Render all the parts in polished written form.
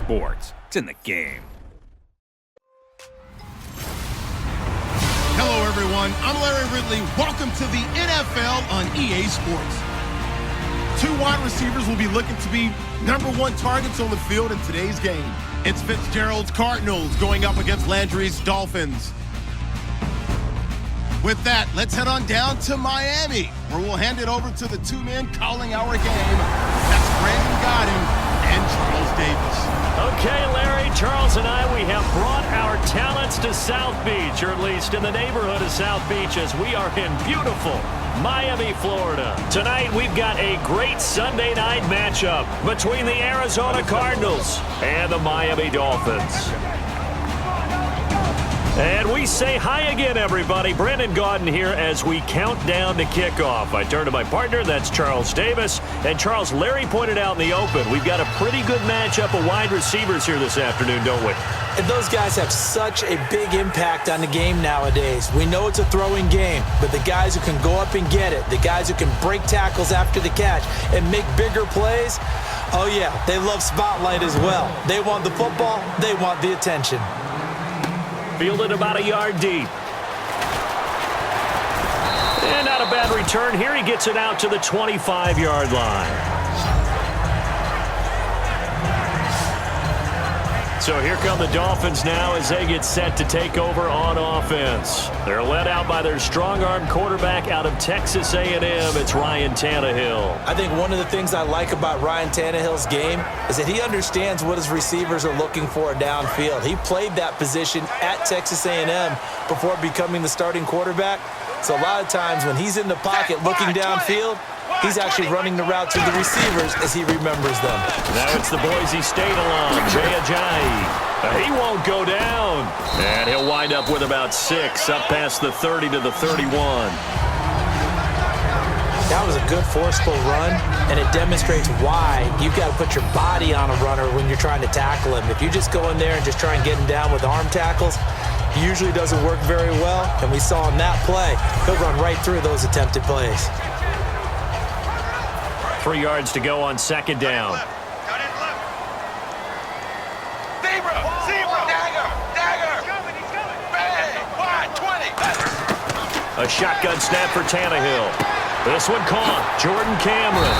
Sports. It's in the game. Hello, everyone. I'm Larry Ridley. Welcome to the NFL on EA Sports. Two wide receivers will be looking to be #1 targets on the field in today's game. It's Fitzgerald's Cardinals going up against Landry's Dolphins. With that, let's head on down to Miami, where we'll hand it over to the two men calling our game. That's Brandon Godden and Charles Davis. Okay, Larry, Charles and I, we have brought our talents to South Beach, or at least in the neighborhood of South Beach, as we are in beautiful Miami, Florida. Tonight, we've got a great Sunday night matchup between the Arizona Cardinals and the Miami Dolphins. And we say hi again, everybody. Brandon Gaudin here as we count down to kickoff. I turn to my partner, that's Charles Davis. And Charles, Larry pointed out in the open, we've got a pretty good matchup of wide receivers here this afternoon, don't we? And those guys have such a big impact on the game nowadays. We know it's a throwing game, but the guys who can go up and get it, the guys who can break tackles after the catch and make bigger plays, oh yeah, they love spotlight as well. They want the football, they want the attention. Fielded about a yard deep. And not a bad return here. He gets it out to the 25-yard line. So here come the Dolphins now as they get set to take over on offense. They're led out by their strong-arm quarterback out of Texas A&M. It's Ryan Tannehill. I think one of the things I like about Ryan Tannehill's game is that he understands what his receivers are looking for downfield. He played that position at Texas A&M before becoming the starting quarterback. So a lot of times when he's in the pocket looking downfield, he's actually running the route to the receivers as he remembers them. Now it's the Boise State alum, Jay Ajayi. He won't go down. And he'll wind up with about 6, up past the 30 to the 31. That was a good forceful run, and it demonstrates why you've got to put your body on a runner when you're trying to tackle him. If you just go in there and just try and get him down with arm tackles, it usually doesn't work very well, and we saw in that play, he'll run right through those attempted plays. 3 yards to go on second down. A shotgun snap for Tannehill. This one caught. Jordan Cameron.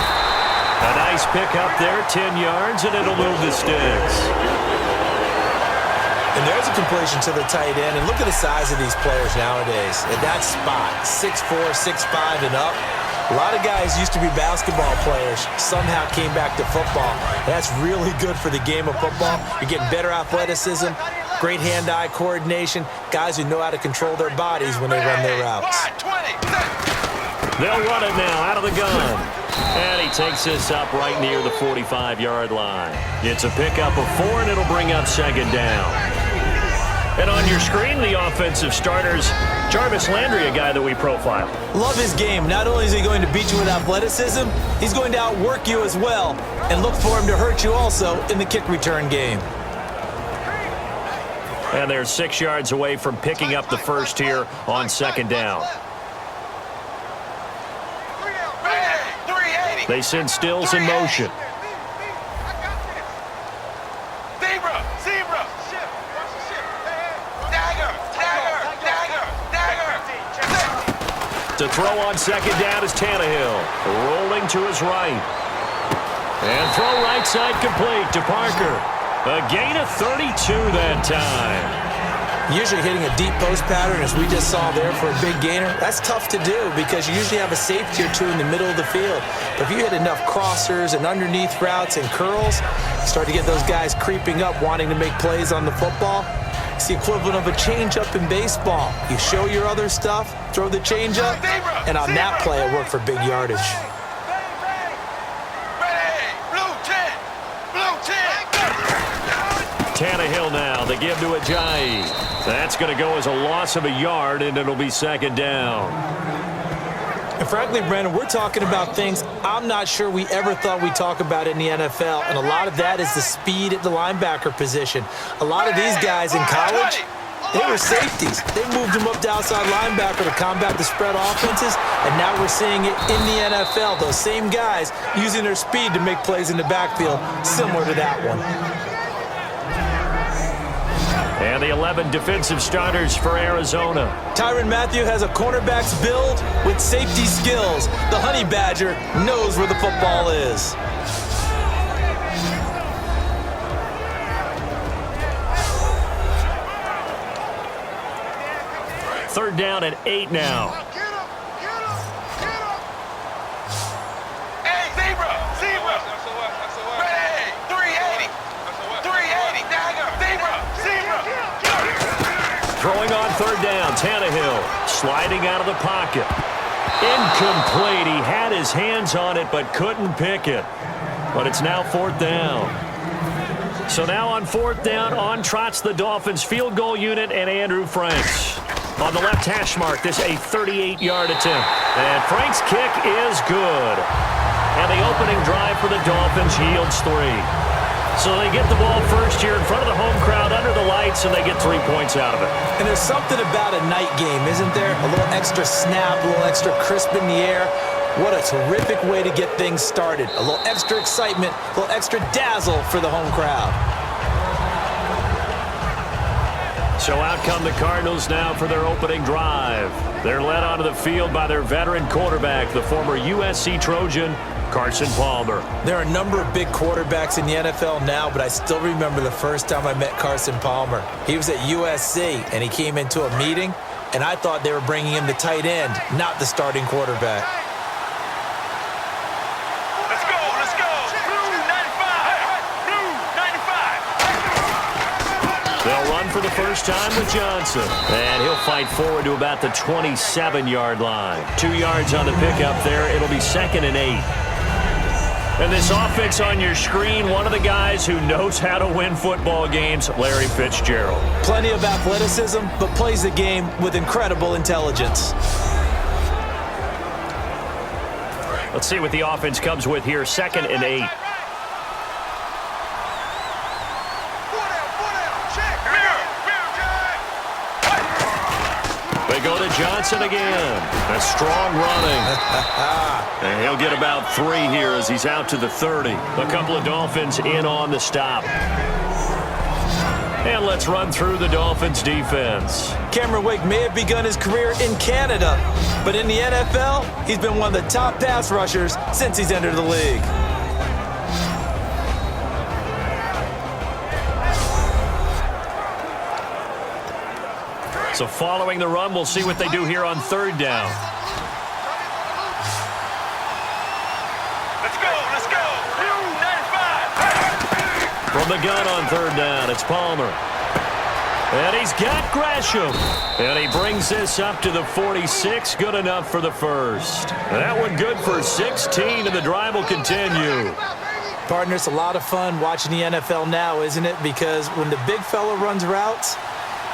A nice pick up there, 10 yards, and it'll move the sticks. And there's a completion to the tight end. And look at the size of these players nowadays. At that spot, 6'4", 6'5", and up. A lot of guys used to be basketball players, somehow came back to football. That's really good for the game of football. You're getting better athleticism, great hand-eye coordination, guys who know how to control their bodies when they run their routes. They'll run it now out of the gun. And he takes this up right near the 45-yard line. It's a pickup of 4, and it'll bring up second down. And on your screen, the offensive starters, Jarvis Landry, a guy that we profile. Love his game. Not only is he going to beat you with athleticism, he's going to outwork you as well. And look for him to hurt you also in the kick return game. And they're 6 yards away from picking up the first here on second down. They send Stills in motion. To throw on second down is Tannehill. Rolling to his right. And throw right side complete to Parker. A gain of 32 that time. Usually hitting a deep post pattern, as we just saw there for a big gainer, that's tough to do because you usually have a safety or two in the middle of the field. But if you hit enough crossers and underneath routes and curls, you start to get those guys creeping up wanting to make plays on the football. It's the equivalent of a changeup in baseball. You show your other stuff, throw the changeup, and on that play it worked for big yardage. Tannehill now, they give to Ajayi. That's going to go as a loss of a yard, and it'll be second down. And frankly, Brandon, we're talking about things I'm not sure we ever thought we'd talk about in the NFL, and a lot of that is the speed at the linebacker position. A lot of these guys in college, they were safeties. They moved them up to outside linebacker to combat the spread offenses, and now we're seeing it in the NFL. Those same guys using their speed to make plays in the backfield, similar to that one. And the 11 defensive starters for Arizona. Tyrann Mathieu has a cornerback's build with safety skills. The Honey Badger knows where the football is. Third down at 8 now. Hey, zebra! Ready! 380! 380! Dagger! Zebra! Throwing on third down, Tannehill sliding out of the pocket. Incomplete. He had his hands on it but couldn't pick it. But it's now fourth down. So now on fourth down, on trots the Dolphins field goal unit and Andrew Franks. On the left hash mark, this a 38-yard attempt. And Frank's kick is good. And the opening drive for the Dolphins yields 3. So they get the ball first here in front of the home crowd under the lights, and they get 3 points out of it. And there's something about a night game, isn't there? A little extra snap, a little extra crisp in the air. What a terrific way to get things started. A little extra excitement, a little extra dazzle for the home crowd. So out come the Cardinals now for their opening drive. They're led onto the field by their veteran quarterback, the former USC Trojan, Carson Palmer. There are a number of big quarterbacks in the NFL now, but I still remember the first time I met Carson Palmer. He was at USC, and he came into a meeting, and I thought they were bringing him the tight end, not the starting quarterback. Let's go! Blue 95! Blue 95! They'll run for the first time with Johnson. And he'll fight forward to about the 27-yard line. 2 yards on the pickup there. It'll be 2nd and 8. And this offense on your screen, one of the guys who knows how to win football games, Larry Fitzgerald. Plenty of athleticism, but plays the game with incredible intelligence. Let's see what the offense comes with here. 2nd and 8. They go to Johnson again. A strong running. And he'll get about 3 here as he's out to the 30. A couple of Dolphins in on the stop. And let's run through the Dolphins defense. Cameron Wake may have begun his career in Canada, but in the NFL, he's been one of the top pass rushers since he's entered the league. So following the run, we'll see what they do here on third down. Let's go! Blue 95! From the gun on third down, it's Palmer. And he's got Gresham. And he brings this up to the 46. Good enough for the first. And that one good for 16, and the drive will continue. Partner, it's a lot of fun watching the NFL now, isn't it? Because when the big fella runs routes,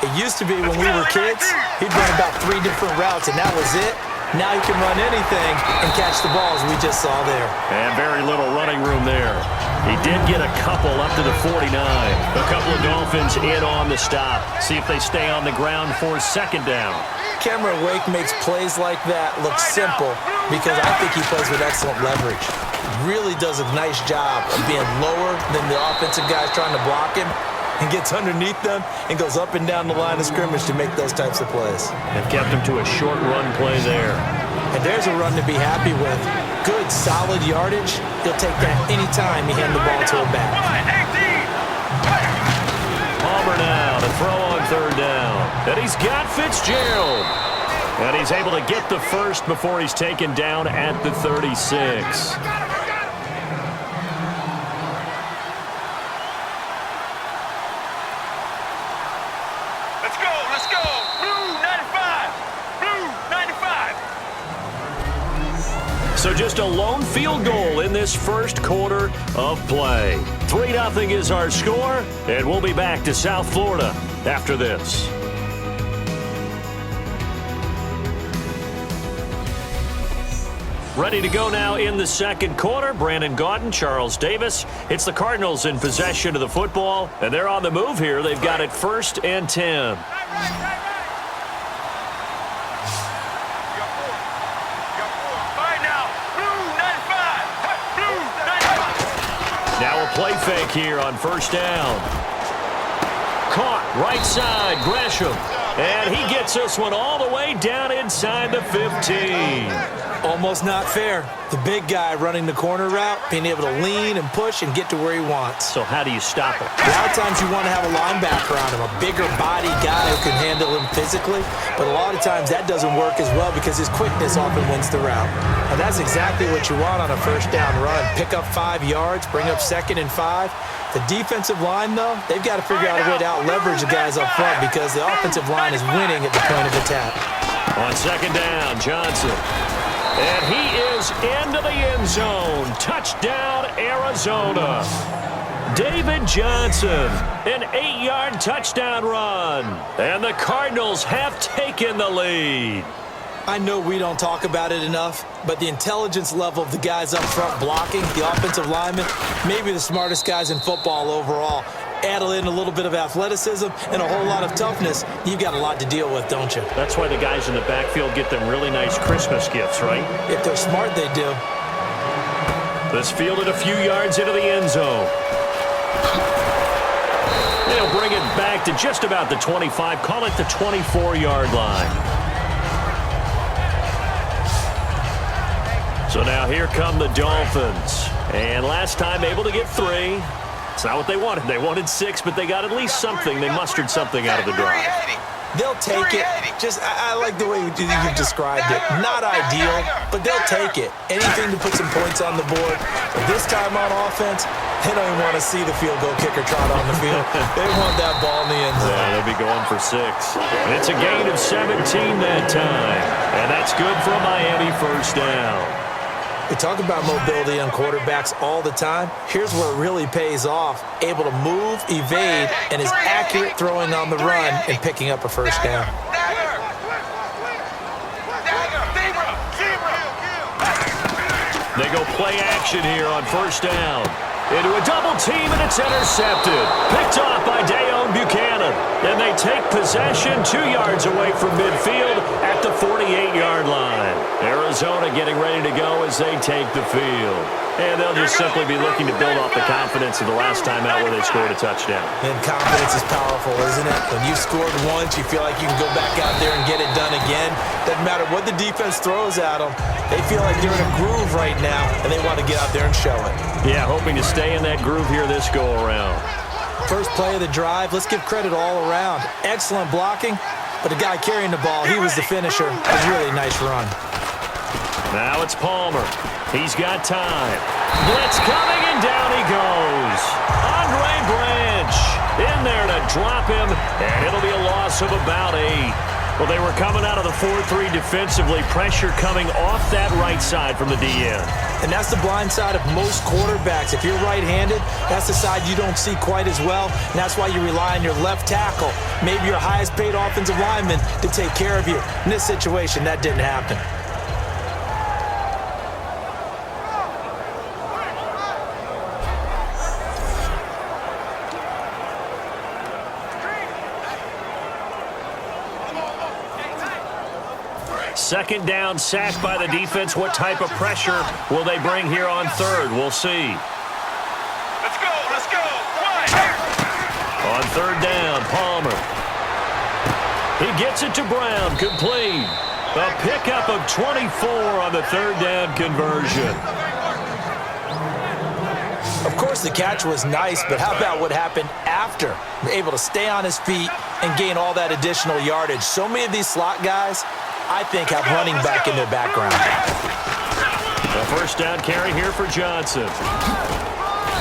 it used to be when we were kids, he'd run about 3 different routes, and that was it. Now he can run anything and catch the balls we just saw there. And very little running room there. He did get a couple up to the 49. A couple of Dolphins in on the stop. See if they stay on the ground for 2nd down. Cameron Wake makes plays like that look simple because I think he plays with excellent leverage. Really does a nice job of being lower than the offensive guys trying to block him, and gets underneath them and goes up and down the line of scrimmage to make those types of plays. And kept him to a short run play there. And there's a run to be happy with. Good, solid yardage. He'll take that any time you hand the ball to a back. Palmer now to throw on third down. And he's got Fitzgerald. And he's able to get the first before he's taken down at the 36. Let's go! Blue 95! Blue 95! So just a lone field goal in this first quarter of play. 3-0 is our score, and we'll be back to South Florida after this. Ready to go now in the second quarter. Brandon Gaudin, Charles Davis. It's the Cardinals in possession of the football, and they're on the move here. They've got it 1st and 10. Now a play fake here on 1st down. Caught right side, Gresham. And he gets this one all the way down inside the 15. Almost not fair. The big guy running the corner route, being able to lean and push and get to where he wants. So how do you stop him? A lot of times you want to have a linebacker on him, a bigger body guy who can handle him physically. But a lot of times that doesn't work as well because his quickness often wins the route. And that's exactly what you want on a first down run. Pick up 5 yards, bring up 2nd and 5. The defensive line, though, they've got to figure out a way to out-leverage the guys up front because the offensive line is winning at the point of attack. On 2nd down, Johnson. And he is into the end zone. Touchdown, Arizona. David Johnson, an 8-yard touchdown run. And the Cardinals have taken the lead. I know we don't talk about it enough, but the intelligence level of the guys up front blocking, the offensive linemen, maybe the smartest guys in football overall. Add in a little bit of athleticism and a whole lot of toughness, you've got a lot to deal with, don't you? That's why the guys in the backfield get them really nice Christmas gifts, right? If they're smart, they do. This fielded a few yards into the end zone. They'll bring it back to just about the 25, call it the 24-yard line. So now here come the Dolphins. And last time able to get 3. It's not what they wanted. They wanted 6, but they got at least something. They mustered something out of the drive. They'll take it. I like the way you described it. Not ideal, but they'll take it. Anything to put some points on the board. But this time on offense, they don't even want to see the field goal kicker trot on the field. They want that ball in the end zone. Yeah, they'll be going for 6. And it's a gain of 17 that time. And that's good for a Miami first down. We talk about mobility on quarterbacks all the time. Here's where it really pays off. Able to move, evade, and is accurate throwing on the run and picking up a first down. They go play action here on first down. Into a double team, and it's intercepted. Picked off by Dayon Buchanan. And they take possession 2 yards away from midfield at the 48-yard line. Arizona getting ready to go as they take the field. And they'll just simply be looking to build off the confidence of the last time out where they scored a touchdown. And confidence is powerful, isn't it? When you scored once, you feel like you can go back out there and get it done again. Doesn't matter what the defense throws at them. They feel like they're in a groove right now, and they want to get out there and show it. Yeah, hoping to stay in that groove here this go-around. First play of the drive, let's give credit all around. Excellent blocking, but the guy carrying the ball, he was the finisher. It was a really nice run. Now it's Palmer. He's got time. Blitz coming, and down he goes. Andre Branch in there to drop him, and it'll be a loss of about 8. Well, they were coming out of the 4-3 defensively. Pressure coming off that right side from the DN. And that's the blind side of most quarterbacks. If you're right-handed, that's the side you don't see quite as well. And that's why you rely on your left tackle, maybe your highest-paid offensive lineman, to take care of you. In this situation, that didn't happen. Second down, sacked by the defense. What type of pressure will they bring here on third? We'll see. Let's go. On third down, Palmer. He gets it to Brown, complete. A pickup of 24 on the third down conversion. Of course, the catch was nice, but how about what happened after? Able to stay on his feet and gain all that additional yardage. So many of these slot guys, I think, have running back in their background. A first down carry here for Johnson.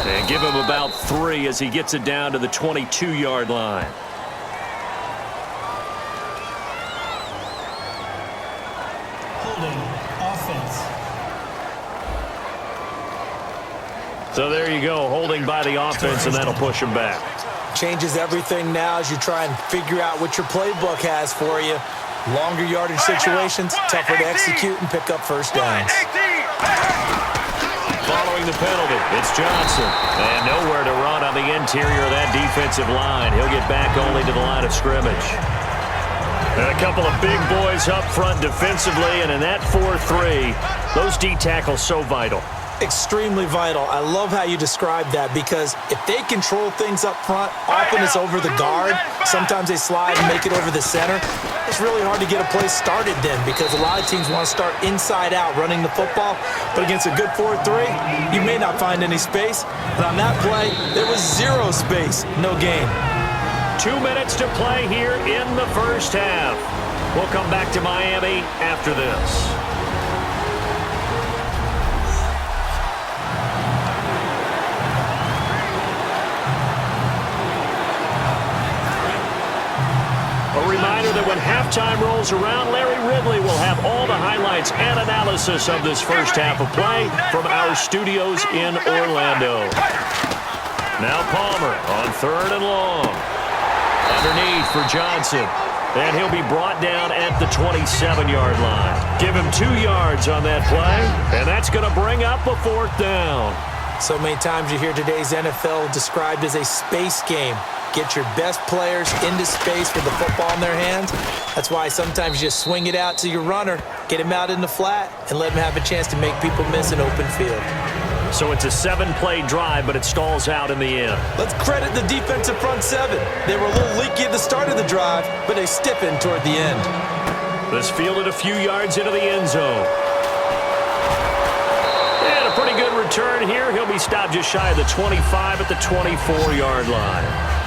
And give him about 3 as he gets it down to the 22-yard line. Holding offense. So there you go, holding by the offense, and that'll push him back. Changes everything now as you try and figure out what your playbook has for you. Longer yardage situations, tougher to execute and pick up first downs. Following the penalty, it's Johnson. And nowhere to run on the interior of that defensive line. He'll get back only to the line of scrimmage. And a couple of big boys up front defensively, and in that 4-3, those D tackles so vital. Extremely vital. I love how you described that because if they control things up front, often it's over the guard. Sometimes they slide and make it over the center. It's really hard to get a play started then because a lot of teams want to start inside out running the football. But against a good 4-3, you may not find any space. But on that play, there was zero space, no gain. 2 minutes to play here in the first half. We'll come back to Miami after this. A reminder that when halftime rolls around, Larry Ridley will have all the highlights and analysis of this first half of play from our studios in Orlando. Now Palmer on 3rd and long. Underneath for Johnson. And he'll be brought down at the 27-yard line. Give him 2 yards on that play, and that's going to bring up a 4th down. So many times you hear today's NFL described as a space game. Get your best players into space with the football in their hands. That's why sometimes you just swing it out to your runner, get him out in the flat, and let him have a chance to make people miss an open field. So it's a 7-play drive, but it stalls out in the end. Let's credit the defensive front 7. They were a little leaky at the start of the drive, but they stiffened toward the end. This fielded a few yards into the end zone. And a pretty good return here. He'll be stopped just shy of the 25 at the 24-yard line.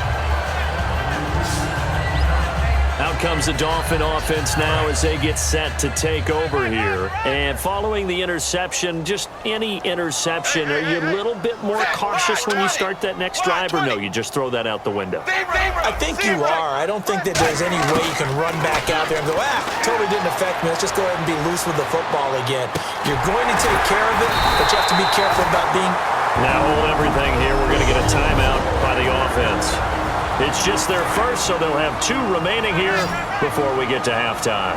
Out comes the Dolphin offense now as they get set to take over here. And following the interception, just any interception, are you a little bit more cautious when you start that next drive, or no, you just throw that out the window? I think you are. I don't think that there's any way you can run back out there and go, totally didn't affect me. Let's just go ahead and be loose with the football again. You're going to take care of it, but you have to be careful about being... Now hold everything here. We're going to get a timeout by the offense. It's just their first, so they'll have 2 remaining here before we get to halftime.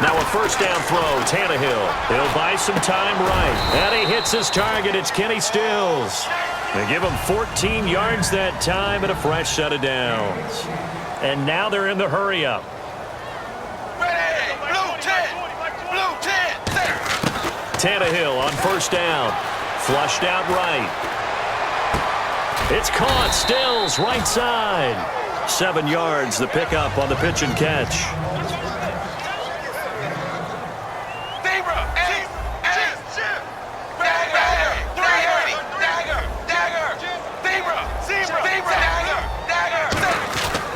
Now a first down throw, Tannehill. He'll buy some time right. And he hits his target. It's Kenny Stills. They give him 14 yards that time and a fresh set of downs. And now they're in the hurry-up. Tannehill on first down. Flushed out right. It's caught. Stills right side. 7 yards, the pickup on the pitch and catch.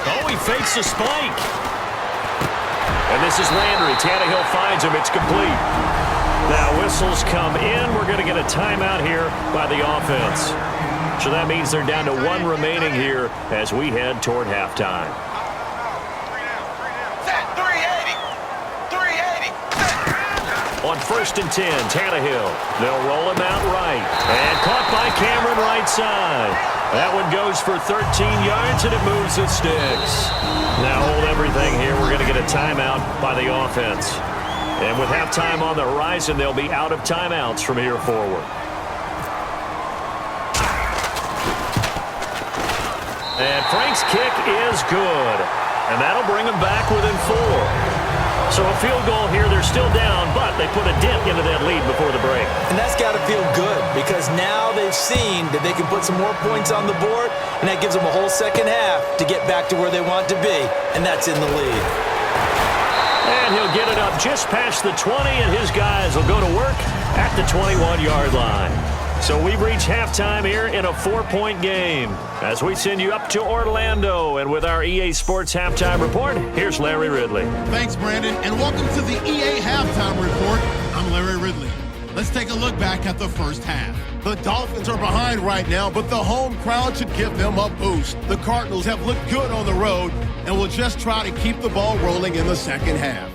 Oh, he fakes a spike. And this is Landry. Tannehill finds him. It's complete. Now whistles come in. We're going to get a timeout here by the offense. So that means they're down to 1 remaining here as we head toward halftime. On 1st and 10, Tannehill. They'll roll him out right. And caught by Cameron right side. That one goes for 13 yards, and it moves the sticks. Now hold everything here. We're going to get a timeout by the offense. And with halftime on the horizon, they'll be out of timeouts from here forward. And Frank's kick is good. And that'll bring them back within 4. So a field goal here. They're still down, but they put a dent into that lead before the break. And that's got to feel good because now they've seen that they can put some more points on the board, and that gives them a whole second half to get back to where they want to be, and that's in the lead. And he'll get it up just past the 20, and his guys will go to work at the 21-yard line. So we've reached halftime here in a 4-point game as we send you up to Orlando. And with our EA Sports Halftime Report, here's Larry Ridley. Thanks, Brandon, and welcome to the EA Halftime Report. I'm Larry Ridley. Let's take a look back at the first half. The Dolphins are behind right now, but the home crowd should give them a boost. The Cardinals have looked good on the road and will just try to keep the ball rolling in the second half.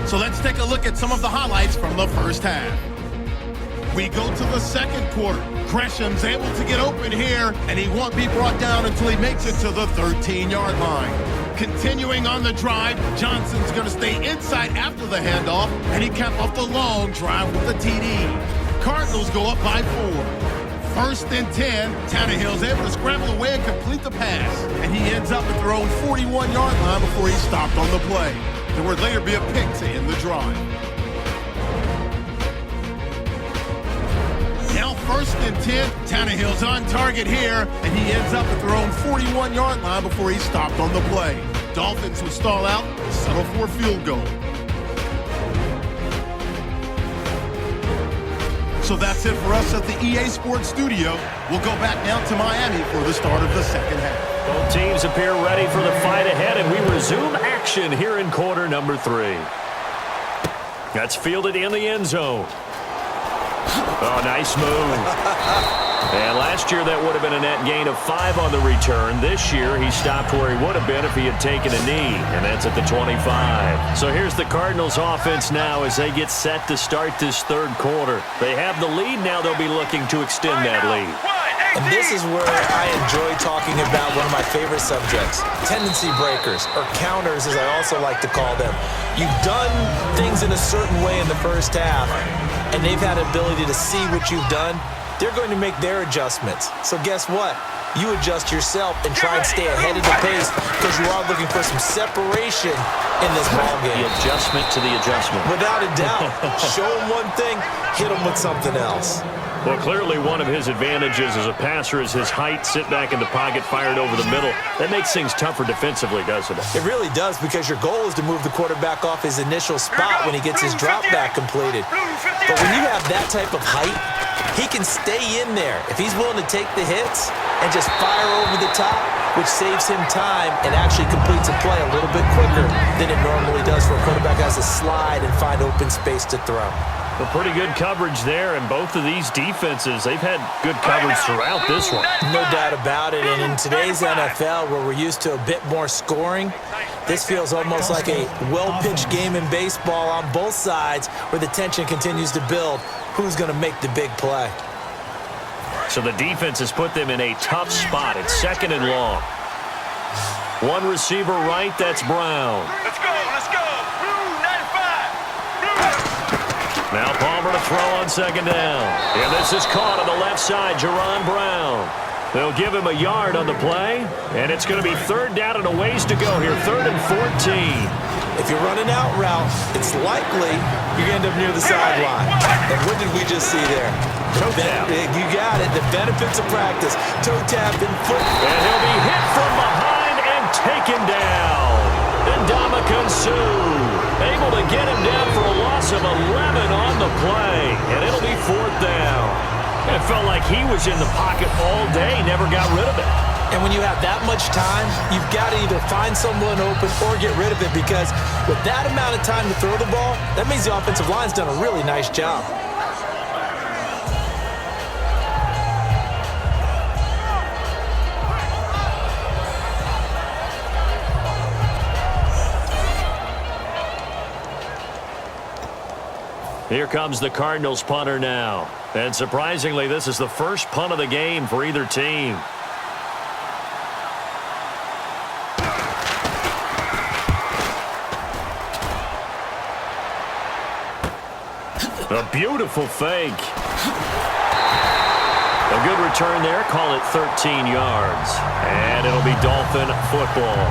So let's take a look at some of the highlights from the first half. We go to the second quarter. Gresham's able to get open here, and he won't be brought down until he makes it to the 13-yard line. Continuing on the drive, Johnson's going to stay inside after the handoff, and he capped off the long drive with the TD. Cardinals go up by 4. First and 10, Tannehill's able to scramble away and complete the pass. And he ends up at their own 41-yard line before he stopped on the play. There would later be a pick to end the drive. Now first and 10, Tannehill's on target here, and he ends up at their own 41-yard line before he stopped on the play. Dolphins would stall out and settle for a field goal. So that's it for us at the EA Sports Studio. We'll go back now to Miami for the start of the second half. Both teams appear ready for the fight ahead, and we resume action here in quarter number 3. That's fielded in the end zone. Oh, nice move. And last year that would have been a net gain of 5 on the return. This year he stopped where he would have been if he had taken a knee, and that's at the 25. So here's the Cardinals offense now as they get set to start this third quarter. They have the lead now. They'll be looking to extend that lead. And this is where I enjoy talking about one of my favorite subjects, tendency breakers, or counters as I also like to call them. You've done things in a certain way in the first half, and they've had an ability to see what you've done. They're going to make their adjustments. So guess what? You adjust yourself and try and stay ahead of the pace because you are looking for some separation in this ballgame. The adjustment to the adjustment. Without a doubt. Show them one thing, hit them with something else. Well, clearly one of his advantages as a passer is his height, sit back in the pocket, fired over the middle. That makes things tougher defensively, doesn't it? It really does, because your goal is to move the quarterback off his initial spot when he gets his drop back completed. But when you have that type of height, he can stay in there if he's willing to take the hits and just fire over the top, which saves him time and actually completes a play a little bit quicker than it normally does for a quarterback has to slide and find open space to throw. Well, pretty good coverage there, and both of these defenses, they've had good coverage throughout this one. No doubt about it, and in today's NFL, where we're used to a bit more scoring, this feels almost like a well-pitched game in baseball on both sides where the tension continues to build. Who's going to make the big play? So the defense has put them in a tough spot. It's second and long. One receiver right, that's Brown. Let's go, let's go. Blue 95. Now Palmer to throw on second down. And this is caught on the left side, Jerron Brown. They'll give him a yard on the play, and it's going to be third down and a ways to go here, 3rd and 14. If you're running out route, it's likely you're going to end up near the sideline. And what did we just see there? Toe tap. You got it. The benefits of practice. Toe tap and foot. And he'll be hit from behind and taken down. Ndamukong Suh able to get him down for a loss of 11 on the play. And it'll be 4th down. It felt like he was in the pocket all day, never got rid of it. And when you have that much time, you've got to either find someone open or get rid of it, because with that amount of time to throw the ball, that means the offensive line's done a really nice job. Here comes the Cardinals punter now. And surprisingly, this is the first punt of the game for either team. A beautiful fake. A good return there. Call it 13 yards. And it'll be Dolphin football.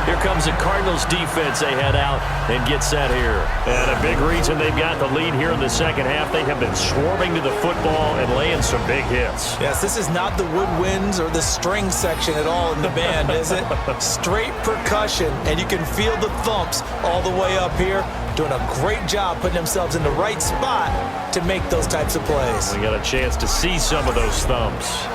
Here comes the Cardinals defense. They head out and get set here. And a big reason they've got the lead here in the second half, they have been swarming to the football and laying some big hits. Yes, this is not the woodwinds or the string section at all in the band, is it? Straight percussion, and you can feel the thumps all the way up here. Doing a great job putting themselves in the right spot to make those types of plays. We got a chance to see some of those thumps.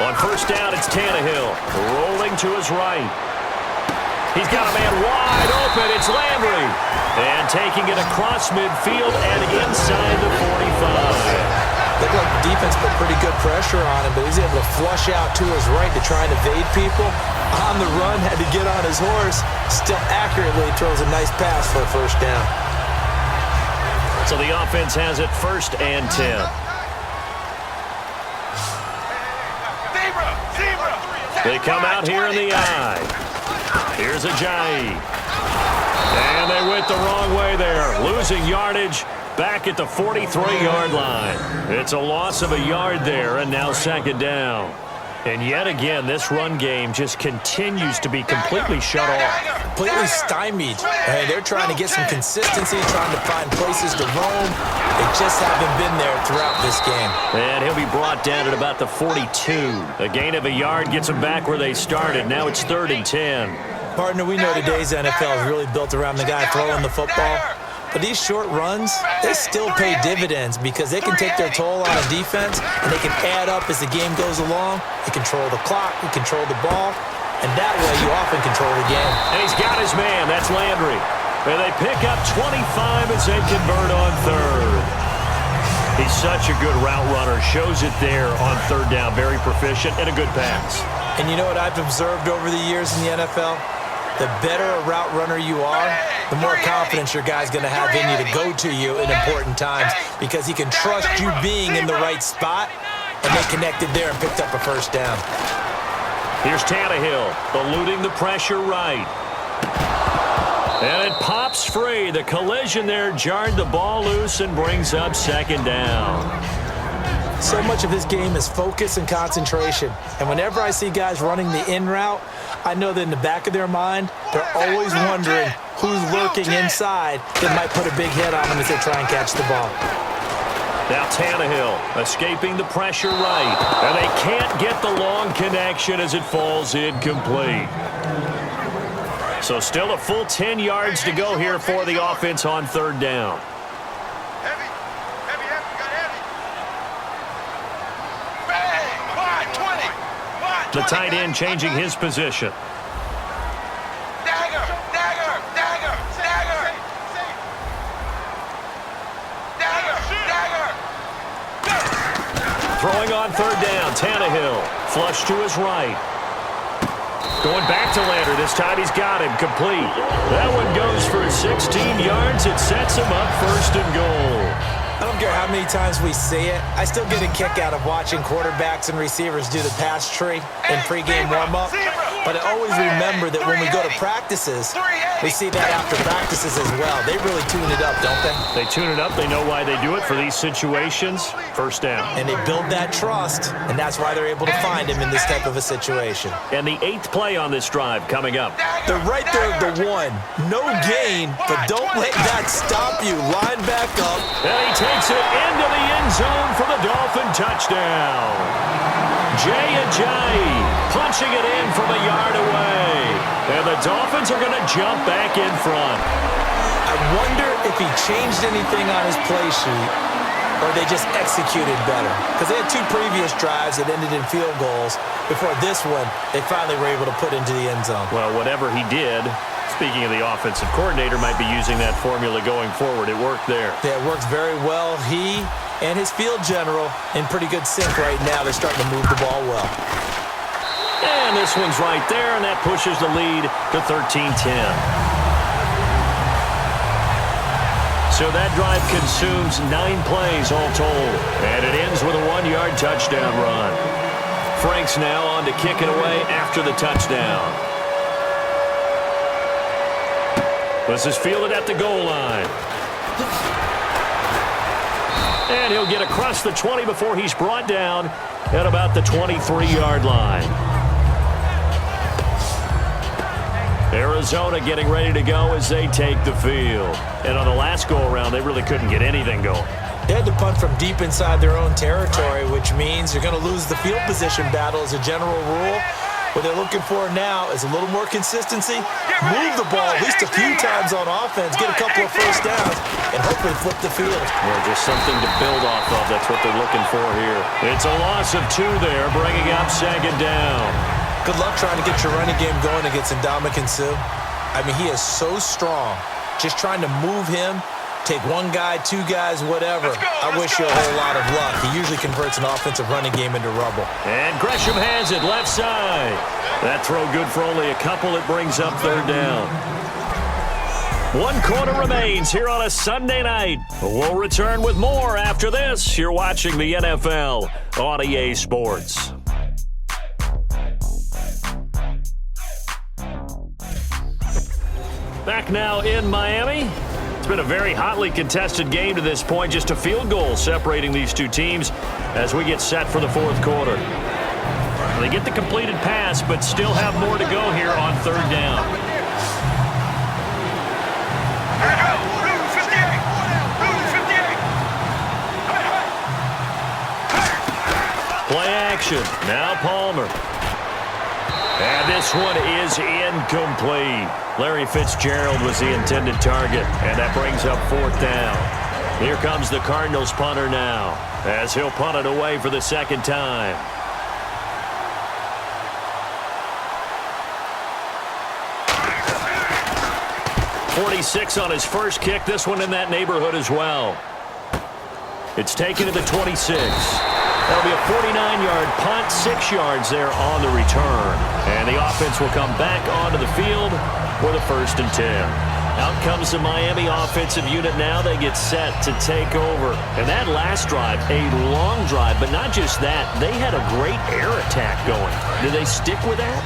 On first down, it's Tannehill rolling to his right. He's got a man wide open. It's Landry. And taking it across midfield and inside the 45. Looked like the defense put pretty good pressure on him, but he's able to flush out to his right to try and evade people. On the run, had to get on his horse. Still accurately throws a nice pass for a first down. So the offense has it 1st and 10. They come out here in the I. Here's Ajayi. And they went the wrong way there, losing yardage back at the 43-yard line. It's a loss of a yard there, and now second down. And yet again, this run game just continues to be completely shut off. Completely stymied. They're trying to get some consistency, trying to find places to roam. They just haven't been there throughout this game. And he'll be brought down at about the 42. A gain of a yard gets them back where they started. Now it's 3rd and 10. Partner, we know today's NFL is really built around the guy throwing the football. But these short runs, they still pay dividends because they can take their toll on a defense, and they can add up as the game goes along. You control the clock, you control the ball, and that way you often control the game. And he's got his man. That's Landry. And they pick up 25 as they convert on 3rd. He's such a good route runner. Shows it there on 3rd down. Very proficient and a good pass. And you know what I've observed over the years in the NFL? The better a route runner you are, the more confidence your guy's going to have in you to go to you in important times because he can trust you being in the right spot, and they connected there and picked up a first down. Here's Tannehill, eluding the pressure right. And it pops free. The collision there jarred the ball loose and brings up second down. So much of this game is focus and concentration. And whenever I see guys running the in route, I know that in the back of their mind, they're always wondering who's lurking inside that might put a big hit on them as they try and catch the ball. Now Tannehill escaping the pressure right. And they can't get the long connection as it falls incomplete. So still a full 10 yards to go here for the offense on 3rd down. The tight end changing his position. Throwing on 3rd down, Tannehill. Flush to his right. Going back to Landry. This time he's got him complete. That one goes for 16 yards. It sets him up 1st and goal. I don't care how many times we see it. I still get a kick out of watching quarterbacks and receivers do the pass tree in pregame warm-up. But I always remember that when we go to practices, we see that after practices as well. They really tune it up, don't they? They tune it up. They know why they do it for these situations. First down. And they build that trust, and that's why they're able to find him in this type of a situation. And the 8th play on this drive coming up. They're right there at the 1. No gain, but don't let that stop you. Line back up. And he takes it into the end zone for the Dolphin touchdown. Ajayi punching it in from a yard away. And the Dolphins are going to jump back in front. I wonder if he changed anything on his play sheet or they just executed better. Because they had 2 previous drives that ended in field goals. Before this one, they finally were able to put into the end zone. Well, whatever he did, speaking of the offensive coordinator, might be using that formula going forward. It worked there. Yeah, it works very well. He and his field general in pretty good sync right now. They're starting to move the ball well. And this one's right there, and that pushes the lead to 13-10. So that drive consumes 9 plays all told. And it ends with a 1-yard touchdown run. Frank's now on to kick it away after the touchdown. This is fielded at the goal line. And he'll get across the 20 before he's brought down at about the 23-yard line. Arizona getting ready to go as they take the field. And on the last go-around, they really couldn't get anything going. They had to punt from deep inside their own territory, which means you're going to lose the field position battle as a general rule. What they're looking for now is a little more consistency, move the ball at least a few times on offense, get a couple of first downs, and hopefully flip the field. Well, just something to build off of. That's what they're looking for here. It's a loss of 2 there, bringing up second down. Good luck trying to get your running game going against Ndamukong Suh. I mean, he is so strong. Just trying to move him, take 1 guy, 2 guys, whatever. I wish you a whole lot of luck. He usually converts an offensive running game into rubble. And Gresham has it left side. That throw good for only a couple. It brings up third down. 1 quarter remains here on a Sunday night. We'll return with more after this. You're watching the NFL on EA Sports. Back now in Miami. It's been a very hotly contested game to this point. Just a field goal separating these two teams as we get set for the fourth quarter. They get the completed pass, but still have more to go here on third down. Play action. Now Palmer. And this one is incomplete. Larry Fitzgerald was the intended target, and that brings up fourth down. Here comes the Cardinals punter now, as he'll punt it away for the second time. .46 on his first kick. This one in that neighborhood as well. It's taken to the 26. That'll be a 49-yard punt, 6 yards there on the return. And the offense will come back onto the field for the 1st and 10. Out comes the Miami offensive unit now. They get set to take over. And that last drive, a long drive, but not just that. They had a great air attack going. Do they stick with that?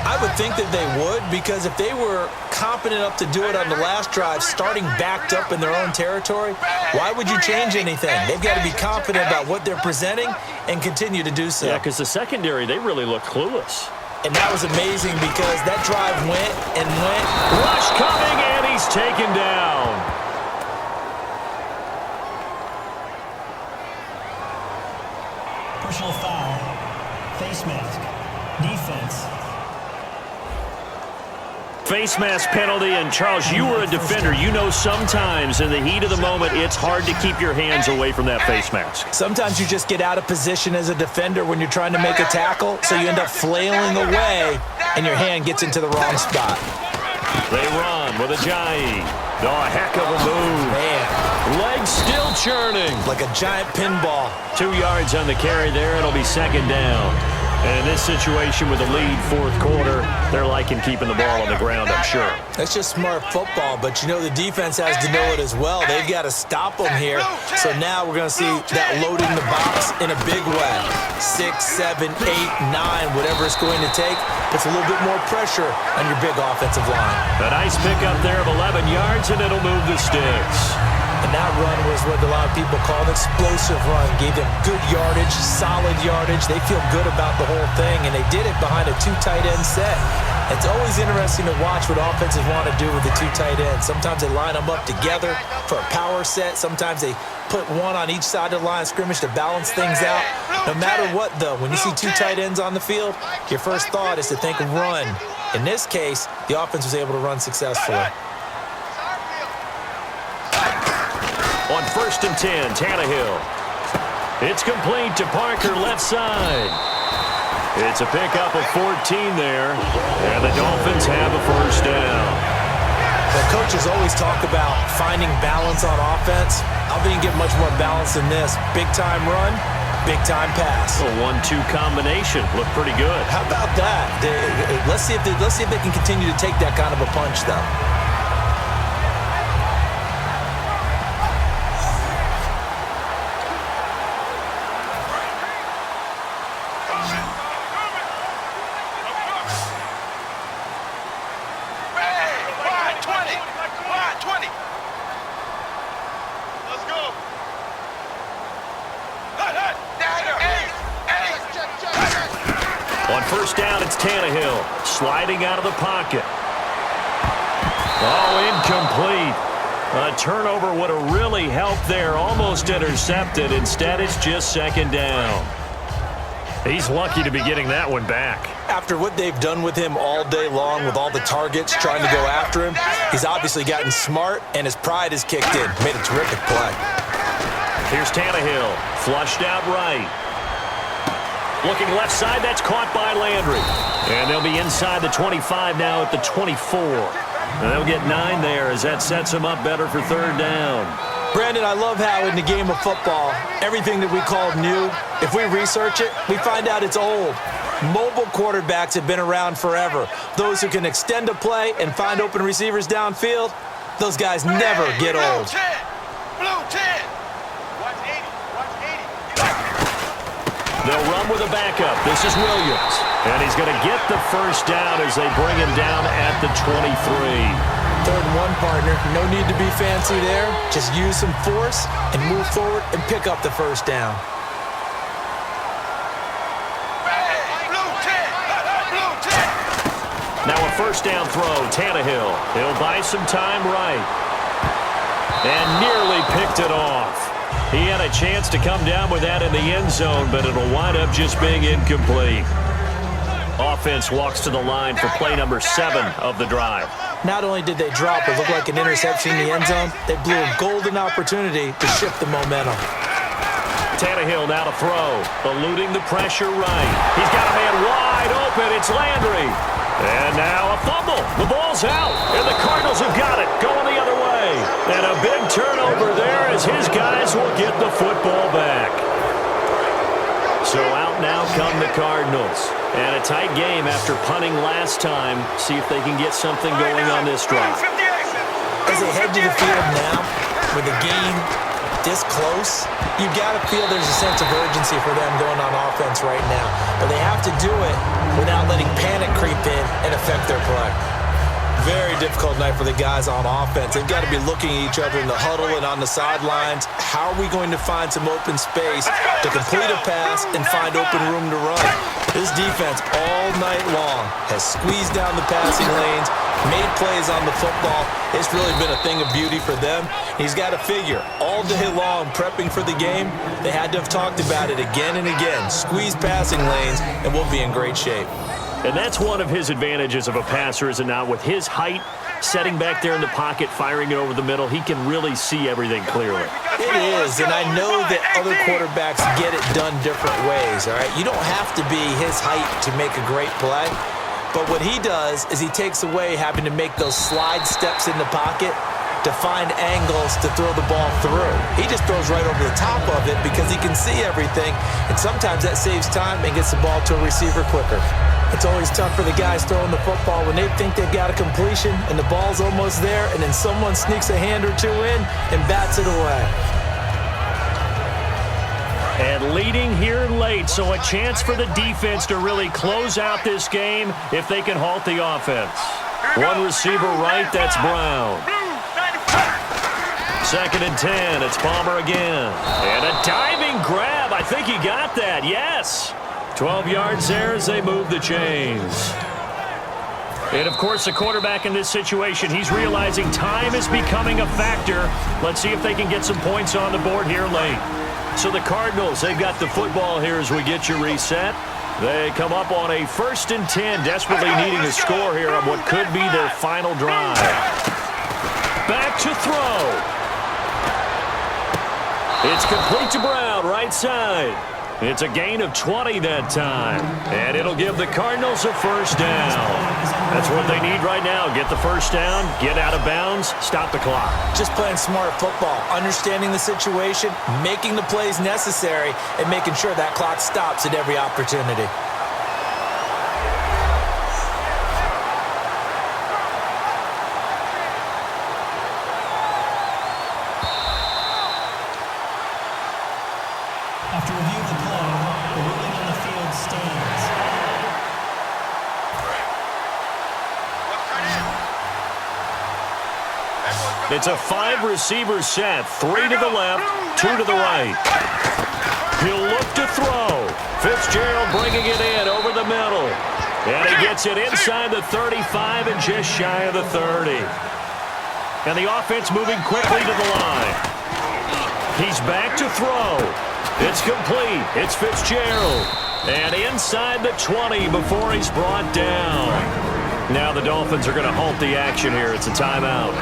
I would think that they would, because if they were competent enough to do it on the last drive, starting backed up in their own territory, why would you change anything? They've got to be confident about what they're presenting and continue to do so. Yeah, because the secondary, they really look clueless. And that was amazing because that drive went and went. Rush coming, and he's taken down. Personal foul. Face mask. Defense. Face mask penalty, and Charles, you were a defender. You know sometimes in the heat of the moment, it's hard to keep your hands away from that face mask. Sometimes you just get out of position as a defender when you're trying to make a tackle, so you end up flailing away, and your hand gets into the wrong spot. They run with Ajayi. Oh, a heck of a move. Man. Legs still churning. Like a giant pinball. 2 yards on the carry there. It'll be second down. And in this situation with the lead fourth quarter, they're liking keeping the ball on the ground, I'm sure. That's just smart football, but you know the defense has to know it as well. They've got to stop them here. So now we're going to see that loading the box in a big way. 6, 7, 8, 9, whatever it's going to take, puts a little bit more pressure on your big offensive line. A nice pickup there of 11 yards, and it'll move the sticks. And that run was what a lot of people call an explosive run. Gave them good yardage, solid yardage. They feel good about the whole thing, and they did it behind a 2 tight end set. It's always interesting to watch what offenses want to do with the 2 tight ends. Sometimes they line them up together for a power set. Sometimes they put one on each side of the line of scrimmage to balance things out. No matter what, though, when you see 2 tight ends on the field, your first thought is to think run. In this case, the offense was able to run successfully. On 1st and 10, Tannehill. It's complete to Parker, left side. It's a pickup of 14 there, and the Dolphins have a first down. Well, coaches always talk about finding balance on offense. I don't think you get much more balance than this. Big-time run, big-time pass. A 1-2 combination. Looked pretty good. How about that? Let's see if they can continue to take that kind of a punch, though. On first down, it's Tannehill sliding out of the pocket. Oh, incomplete. A turnover would have really helped there. Almost intercepted. Instead, it's just second down. He's lucky to be getting that one back. After what they've done with him all day long with all the targets trying to go after him, he's obviously gotten smart, and his pride has kicked in. Made a terrific play. Here's Tannehill, flushed out right. Looking left side, that's caught by Landry. And they'll be inside the 25 now at the 24. And they'll get 9 there as that sets them up better for third down. Brandon, I love how in the game of football, everything that we call new, if we research it, we find out it's old. Mobile quarterbacks have been around forever. Those who can extend a play and find open receivers downfield, those guys never get old. Blue 10. They'll run with a backup. This is Williams. And he's going to get the first down as they bring him down at the 23. 3rd and 1, partner. No need to be fancy there. Just use some force and move forward and pick up the first down. Now a first down throw, Tannehill. He'll buy some time right. And nearly picked it off. He had a chance to come down with that in the end zone, but it'll wind up just being incomplete. Offense walks to the line for play number 7 of the drive. Not only did they drop what looked like an interception in the end zone, they blew a golden opportunity to shift the momentum. Tannehill now to throw, eluding the pressure right. He's got a man wide open. It's Landry. And now a fumble. The ball's out, and the Cardinals have got it, going the other way. And a big turnover there as his guys will get the football back. So out now come the Cardinals. And a tight game after punting last time. See if they can get something going on this drive. As they head to the field now, with the game this close, you've got to feel there's a sense of urgency for them going on offense right now. But they have to do it without letting panic creep in and affect their play. Very difficult night for the guys on offense. They've got to be looking at each other in the huddle and on the sidelines. How are we going to find some open space to complete a pass and find open room to run? This defense all night long has squeezed down the passing lanes, made plays on the football. It's really been a thing of beauty for them. He's got to figure, all day long prepping for the game, they had to have talked about it again and again. Squeeze passing lanes, and we'll be in great shape. And that's one of his advantages of a passer, is it not? With his height, setting back there in the pocket, firing it over the middle, he can really see everything clearly. It is, and I know that other quarterbacks get it done different ways, all right? You don't have to be his height to make a great play, but what he does is he takes away having to make those slide steps in the pocket to find angles to throw the ball through. He just throws right over the top of it because he can see everything, and sometimes that saves time and gets the ball to a receiver quicker. It's always tough for the guys throwing the football when they think they've got a completion and the ball's almost there, and then someone sneaks a hand or two in and bats it away. And leading here late, so a chance for the defense to really close out this game if they can halt the offense. One receiver right, that's Brown. 2nd and 10, it's Palmer again. And a diving grab, I think he got that, yes. 12 yards there as they move the chains. And, of course, the quarterback in this situation, he's realizing time is becoming a factor. Let's see if they can get some points on the board here late. So the Cardinals, they've got the football here as we get you reset. They come up on a 1st and 10, desperately needing a score here on what could be their final drive. Back to throw. It's complete to Brown, right side. It's a gain of 20 that time, and it'll give the Cardinals a first down. That's what they need right now. Get the first down, get out of bounds, stop the clock. Just playing smart football, understanding the situation, making the plays necessary, and making sure that clock stops at every opportunity. After review of the play, the ruling on the field stands. It's a 5-receiver set, 3 to the left, 2 to the right. He'll look to throw. Fitzgerald bringing it in over the middle. And he gets it inside the 35 and just shy of the 30. And the offense moving quickly to the line. He's back to throw. It's complete. It's Fitzgerald. And inside the 20 before he's brought down. Now the Dolphins are going to halt the action here. It's a timeout.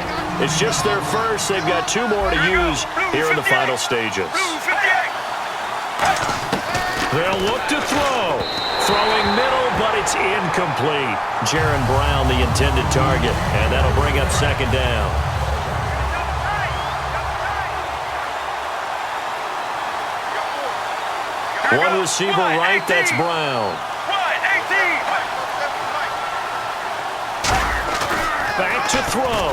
It's just their first. They've got 2 more to use here in the final stages. They'll look to throw. Throwing middle, but it's incomplete. Jaron Brown, the intended target. And that'll bring up 2nd down. One receiver right, that's Brown. Back to throw.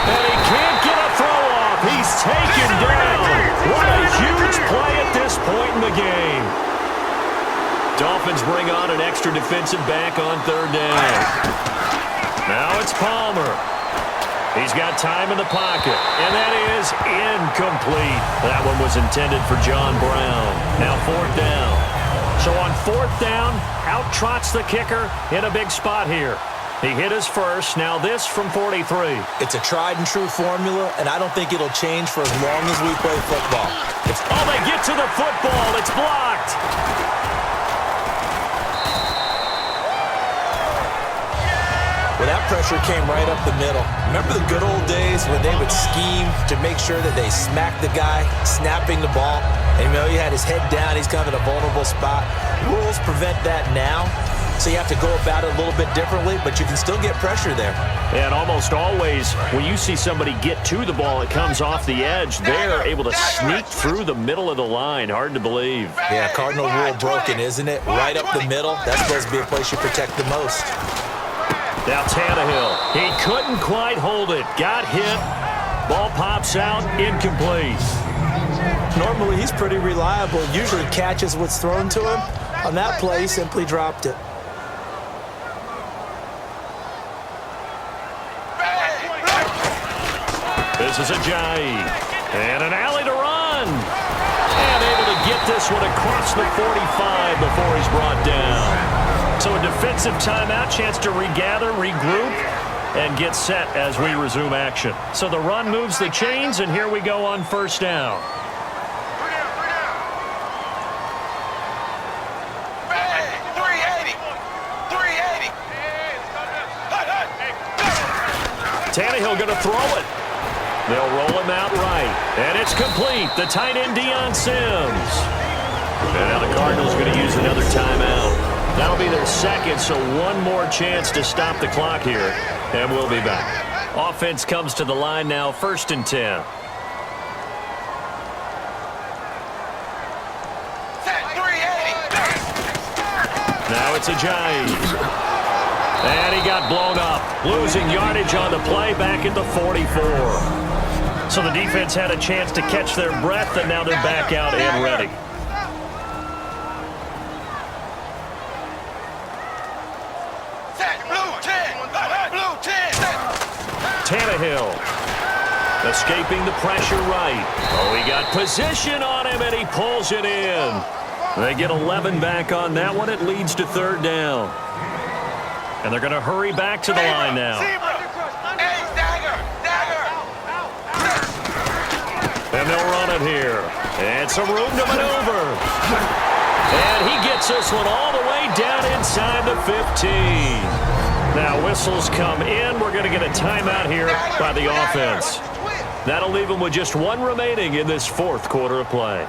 And he can't get a throw off. He's taken down. What a huge play at this point in the game. Dolphins bring on an extra defensive back on 3rd down. Now it's Palmer. He's got time in the pocket, and that is incomplete. That one was intended for John Brown. Now 4th down. So on 4th down, out trots the kicker in a big spot here. He hit his first. Now this from 43. It's a tried-and-true formula, and I don't think it'll change for as long as we play football. Oh, they get to the football. It's blocked. Well, that pressure came right up the middle. Remember the good old days when they would scheme to make sure that they smacked the guy snapping the ball? And you know, he had his head down. He's kind of in a vulnerable spot. Rules prevent that now. So you have to go about it a little bit differently, but you can still get pressure there. And almost always, when you see somebody get to the ball, it comes off the edge. They're able to sneak through the middle of the line. Hard to believe. Yeah, Cardinal rule broken, isn't it? Right up the middle. That's supposed to be a place you protect the most. Now Tannehill. He couldn't quite hold it. Got hit. Ball pops out. Incomplete. Normally, he's pretty reliable. Usually catches what's thrown to him. On that play, he simply dropped it. This is Ajayi. And an alley to run. And able to get this one across the 45 before he's brought down. So a defensive timeout, chance to regather, regroup, and get set as we resume action. So the run moves the chains, and here we go on 1st down. Tannehill going to throw it. They'll roll him out right. And it's complete. The tight end, Deion Sims. And now the Cardinals going to use another timeout. That'll be their second, so one more chance to stop the clock here. And we'll be back. Offense comes to the line now, 1st and 10. Now it's Ajayi. And he got blown up, losing yardage on the play back at the 44. So the defense had a chance to catch their breath, and now they're back out and ready. Tannehill escaping the pressure right. Oh, he got position on him, and he pulls it in. They get 11 back on that one. It leads to 3rd down. And they're going to hurry back to the line now. And they'll run it here. And some room to maneuver. And he gets this one all the way down inside the 15. Now whistles come in. We're going to get a timeout here by the offense. That'll leave them with just one remaining in this 4th quarter of play.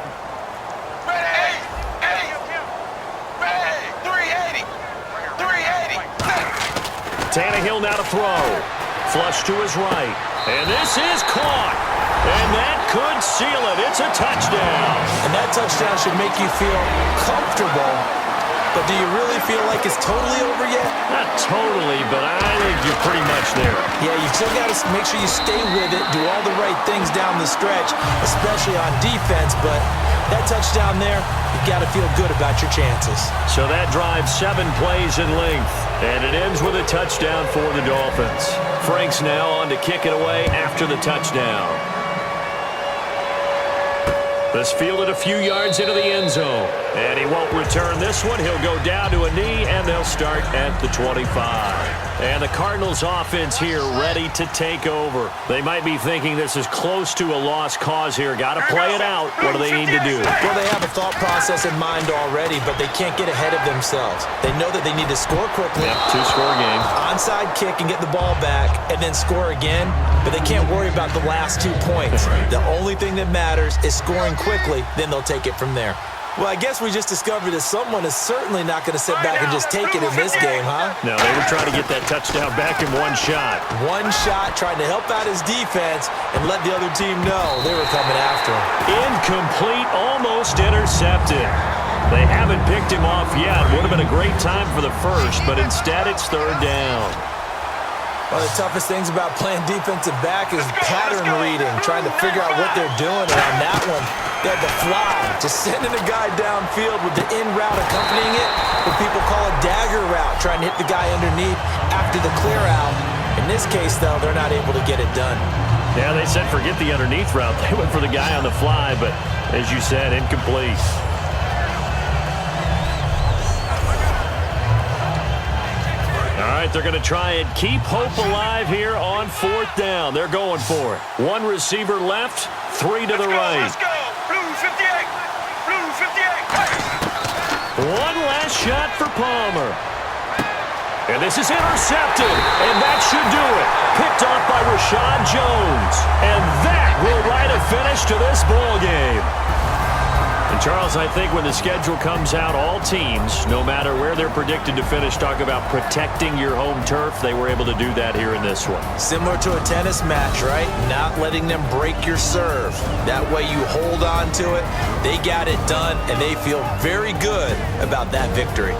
Tannehill now to throw. Flush to his right. And this is caught. And that could seal it. It's a touchdown. And that touchdown should make you feel comfortable. But do you really feel like it's totally over yet? Not totally, but I think you're pretty much there. Yeah, you still got to make sure you stay with it, do all the right things down the stretch, especially on defense. But that touchdown there, you got to feel good about your chances. So that drives 7 plays in length, and it ends with a touchdown for the Dolphins. Frank's now on to kick it away after the touchdown. This fielded a few yards into the end zone, and he won't return this one. He'll go down to a knee, and they'll start at the 25. And the Cardinals offense here ready to take over. They might be thinking this is close to a lost cause here. Got to play it out. What do they need to do? Well, they have a thought process in mind already, but they can't get ahead of themselves. They know that they need to score quickly. Yep, 2-score game. Onside kick and get the ball back, and then score again. But they can't worry about the last 2 points. The only thing that matters is scoring quickly, then they'll take it from there. Well, I guess we just discovered that someone is certainly not going to sit back and just take it in this game, huh? No, they were trying to get that touchdown back in one shot. One shot, trying to help out his defense and let the other team know they were coming after him. Incomplete, almost intercepted. They haven't picked him off yet. Would have been a great time for the first, but instead it's 3rd down. One of the toughest things about playing defensive back is pattern reading, trying to figure out what they're doing. And on that one, they had to fly, just sending a guy downfield with the in route accompanying it, what people call a dagger route, trying to hit the guy underneath after the clear out. In this case, though, they're not able to get it done. Yeah, they said forget the underneath route. They went for the guy on the fly, but as you said, incomplete. All right, they're going to try and keep hope alive here on 4th down. They're going for it. One receiver left, 3 to the right. Let's go. Blue 58. Blue 58. One last shot for Palmer. And this is intercepted, and that should do it. Picked off by Rashad Jones. And that will write a finish to this ball game. And Charles, I think when the schedule comes out, all teams, no matter where they're predicted to finish, talk about protecting your home turf. They were able to do that here in this one. Similar to a tennis match, right? Not letting them break your serve. That way you hold on to it. They got it done, and they feel very good about that victory.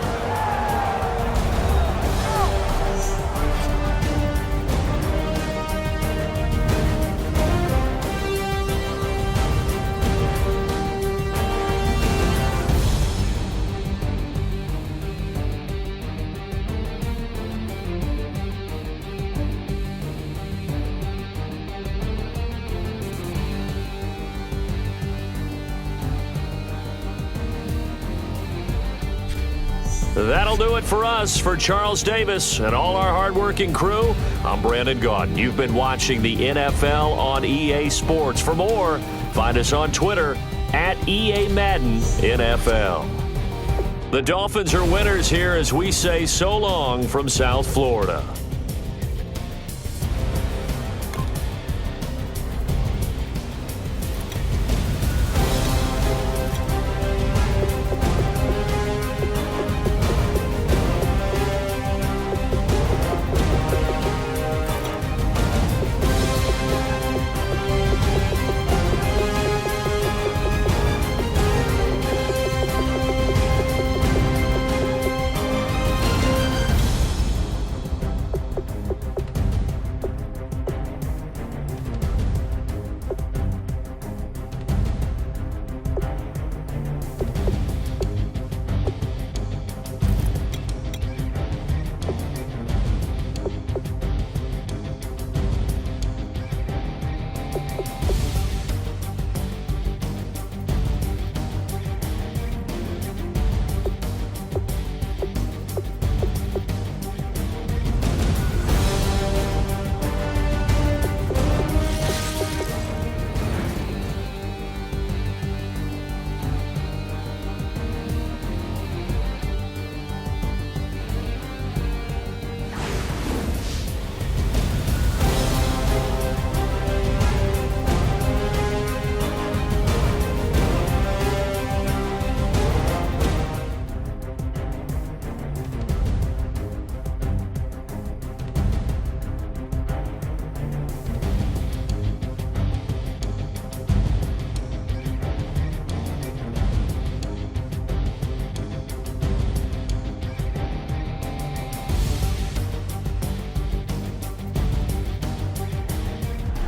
That'll do it for us. For Charles Davis and all our hardworking crew, I'm Brandon Gaudin. You've been watching the NFL on EA Sports. For more, find us on Twitter at EA Madden NFL. The Dolphins are winners here as we say so long from South Florida.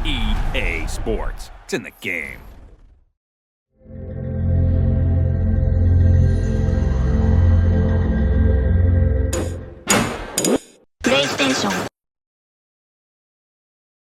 EA Sports. It's in the game. PlayStation